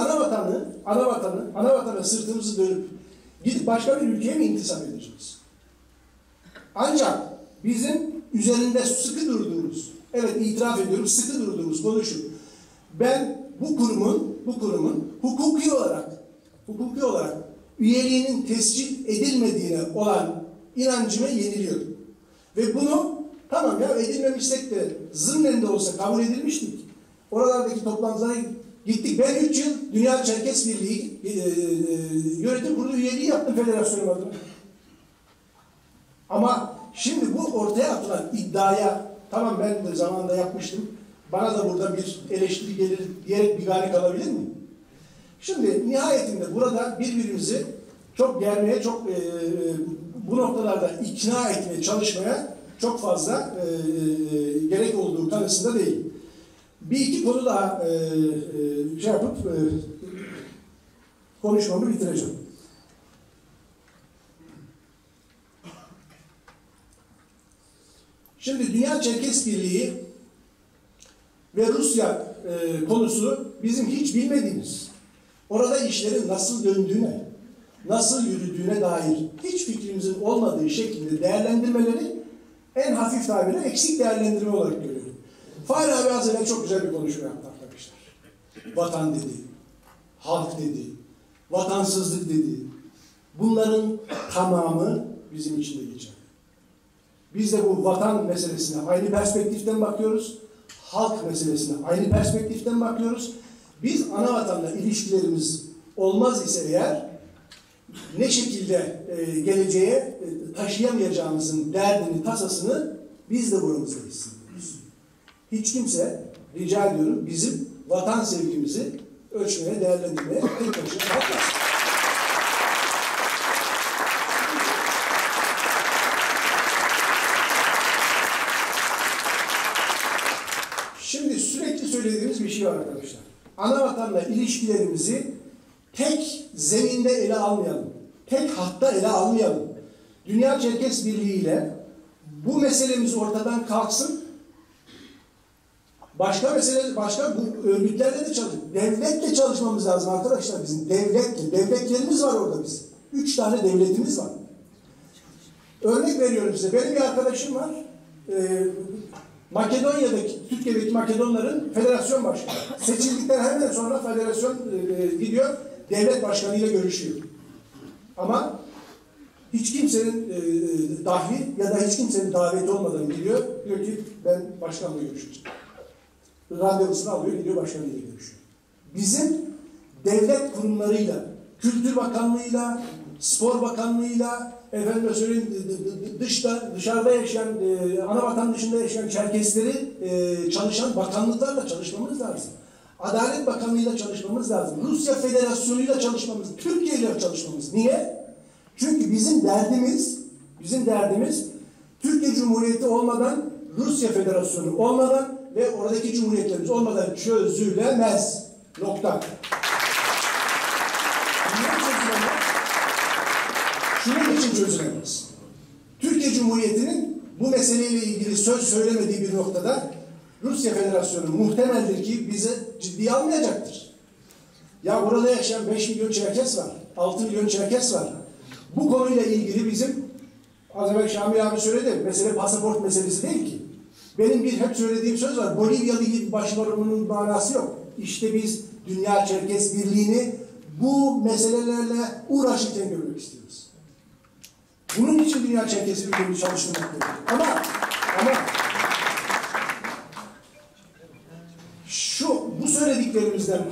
Speaker 3: anavatana sırtımızı dönüp gidip başka bir ülkeye mi intisap edeceğiz? Ancak bizim üzerinde sıkı durduğumuz, evet itiraf ediyorum, sıkı durduğumuz konu şu. Ben bu kurumun hukuki olarak üyeliğinin tescil edilmediğine olan inancıma yeniliyorum. Ve bunu tamam ya edilmemişsek de zımnen de olsa kabul edilmiştik. Oralardaki toplantılara gittik. Ben 3 yıl Dünya Çerkes Birliği yönetim kurulu üyeliği yaptım federasyonum adına. Ama şimdi bu ortaya atılan iddiaya tamam ben de zamanında yapmıştım. Bana da burada bir eleştiri gelir diyerek bir gari kalabilir mi? Şimdi nihayetinde burada birbirimizi çok germeye, çok bu noktalarda ikna etmeye, çalışmaya çok fazla gerek olduğu kanısında değil. Bir iki konu daha konuşmamı bitireceğim. Şimdi Dünya Çerkes Birliği ve Rusya konusu bizim hiç bilmediğimiz, orada işlerin nasıl döndüğüne, nasıl yürüdüğüne dair hiç fikrimizin olmadığı şekilde değerlendirmeleri en hafif tabirle eksik değerlendirme olarak görüyorum. Fahri abi az evvel çok güzel bir konuşma yaptı arkadaşlar. Vatan dedi, halk dedi, vatansızlık dedi. Bunların tamamı bizim için de geçerli. Biz de bu vatan meselesine aynı perspektiften bakıyoruz. Halk meselesine aynı perspektiften bakıyoruz. Biz ana vatanla ilişkilerimiz olmaz ise eğer ne şekilde geleceğe taşıyamayacağımızın derdini, tasasını biz de buramızda hissediyoruz. Hiç kimse, rica ediyorum, bizim vatan sevgimizi ölçmeye, değerlendirmeye tek başına kalkmaz. Şimdi sürekli söylediğimiz bir şey var arkadaşlar. Ana vatanla ilişkilerimizi tek zeminde ele almayalım. Tek hatta ele almayalım. Dünya Çerkes Birliği ile bu meselemiz ortadan kalksın. Başka bu örgütlerle de devletle çalışmamız lazım arkadaşlar bizim. Devletlerimiz var orada bizim. 3 tane devletimiz var. Örnek veriyorum size. Benim bir arkadaşım var. Makedonya'daki, Türkiye'deki Makedonların federasyon başkanı. Seçildikten hemen sonra federasyon gidiyor, devlet başkanıyla görüşüyor. Ama hiç kimsenin dahli ya da hiç kimsenin daveti olmadan gidiyor. Diyor ki ben başkanla görüşeceğim. Randevusunu alıyor, gidiyor başkanıyla görüşüyor. Bizim devlet kurumlarıyla, Kültür Bakanlığı'yla, Spor Bakanlığı'yla, efendim söyleyeyim dışarıda yaşayan, ana vatan dışında yaşayan Çerkesleri çalışan bakanlıklarla çalışmamız lazım. Adalet Bakanlığı'yla çalışmamız lazım. Rusya Federasyonu'yla çalışmamız, Türkiye ile çalışmamız. Niye? Çünkü bizim derdimiz Türkiye Cumhuriyeti olmadan, Rusya Federasyonu olmadan ve oradaki cumhuriyetlerimiz olmadan çözülemez. Nokta. Şunun için çözülemez. Türkiye Cumhuriyeti'nin bu meseleyle ilgili söz söylemediği bir noktada Rusya Federasyonu muhtemeldir ki bizi ciddiye almayacaktır. Ya burada yaşayan 5 milyon Çerkes var, 6 milyon Çerkes var. Bu konuyla ilgili bizim, az evvel Şamil abi söyledi, mesele pasaport meselesi değil ki. Benim hep söylediğim söz var, Bolivyalı gibi başvarımının manası yok. İşte biz Dünya Çerkes Birliği'ni bu meselelerle uğraşırken görmek istiyoruz. Bunun için Dünya Çerkes Birliği'ni çalıştırmak gerekiyor. Ama bu söylediklerimizden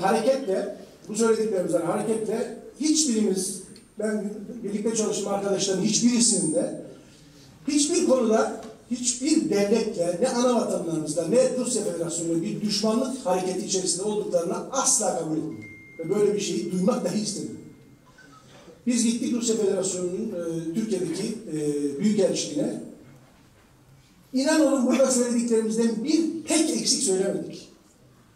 Speaker 3: hareketle hiçbirimiz, ben birlikte çalıştığım arkadaşların hiçbirisinin de hiçbir konuda hiçbir devletle ne ana vatanlarımızla ne Rusya Federasyonu'nun bir düşmanlık hareketi içerisinde olduklarını asla kabul etmiyorum. Ve böyle bir şeyi duymak dahi istemiyorum. Biz gittik Rusya Federasyonu'nun Türkiye'deki büyükelçiliğine. İnan olun burada söylediklerimizden bir tek eksik söylemedik.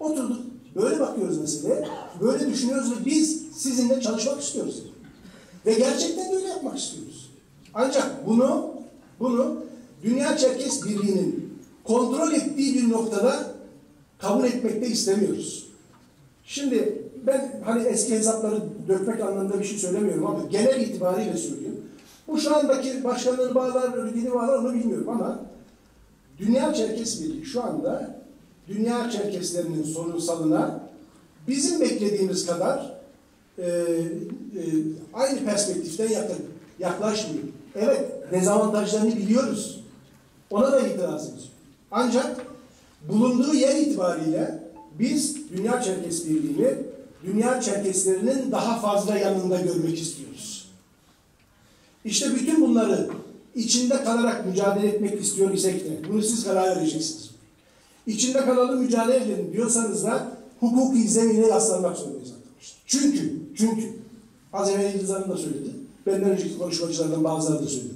Speaker 3: Oturduk. Böyle bakıyoruz meseleye. Böyle düşünüyoruz ve biz sizinle çalışmak istiyoruz. Ve gerçekten de öyle yapmak istiyoruz. Ancak bunu Dünya Çerkes Birliği'nin kontrol ettiği bir noktada kabul etmekte istemiyoruz. Şimdi ben hani eski hesapları dökmek anlamında bir şey söylemiyorum ama genel itibariyle söyleyeyim. Bu şu andaki başkanlığını bağlar, örgütünü bağlar onu bilmiyorum ama Dünya Çerkes Birliği şu anda Dünya Çerkeslerinin sorunsalına bizim beklediğimiz kadar aynı perspektiften yaklaşmıyor. Evet, dezavantajlarını biliyoruz. Ona da itirazımız yok. Ancak bulunduğu yer itibariyle biz Dünya Çerkes Birliği'ni Dünya Çerkeslerinin daha fazla yanında görmek istiyoruz. İşte bütün bunları içinde kalarak mücadele etmek istiyor isek de bunu siz karar vereceksiniz. İçinde kalalım mücadele edelim diyorsanız da hukuki zemine yaslanmak zorundayız arkadaşlar. Çünkü az evvel Yıldız Hanım da söyledi. Benden önceki konuşmacılardan bazıları da söyledi.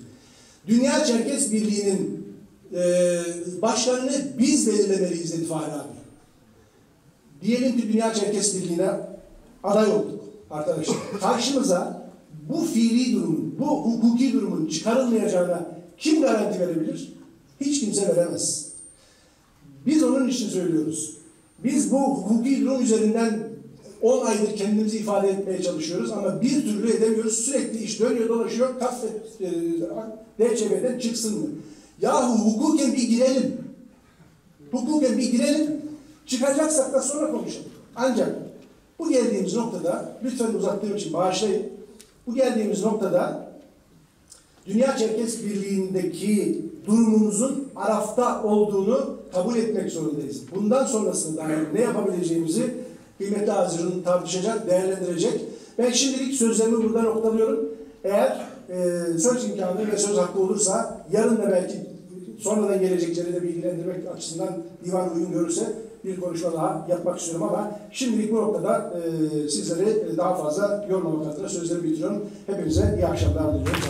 Speaker 3: Dünya Çerkes Birliği'nin başkanını biz belirlemeliyiz dedi Fahri abi. Diyelim ki Dünya Çerkes Birliği'ne aday olduk arkadaşlar. Karşımıza bu fiili durumun, bu hukuki durumun çıkarılmayacağına kim garanti verebilir? Hiç kimse veremez. Biz onun için söylüyoruz. Biz bu hukuki durum üzerinden 10 aydır kendimizi ifade etmeye çalışıyoruz ama bir türlü edemiyoruz. Sürekli iş dönüyor dolaşıyor. DÇB'den çıksın mı? Yahu hukuken bir girelim. Çıkacaksak da sonra konuşalım. Ancak bu geldiğimiz noktada, lütfen uzattığım için bağışlayın. Bu geldiğimiz noktada Dünya Çerkes Birliği'ndeki durumumuzun arafta olduğunu kabul etmek zorundayız. Bundan sonrasında ne yapabileceğimizi kıymetli Hazirun tartışacak, değerlendirecek. Ben şimdilik sözlerimi burada noktalıyorum. Eğer söz imkanı ve söz hakkı olursa yarın da belki sonradan gelecekleri de bilgilendirmek açısından divan uygun görürse bir konuşma daha yapmak istiyorum ama şimdilik bu noktada sizleri daha fazla yormamak adına sözlerimi bitiriyorum. Hepinize iyi akşamlar diliyorum.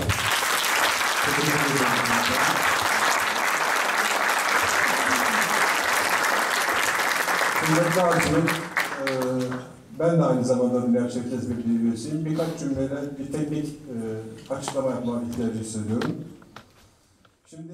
Speaker 1: Kıymetli Hazirun, ben de aynı zamanda Dünya Çerkes Birliği üyesiyim. Birkaç cümleyle bir teknik açıklama yapma ihtiyacı hissediyorum. Şimdi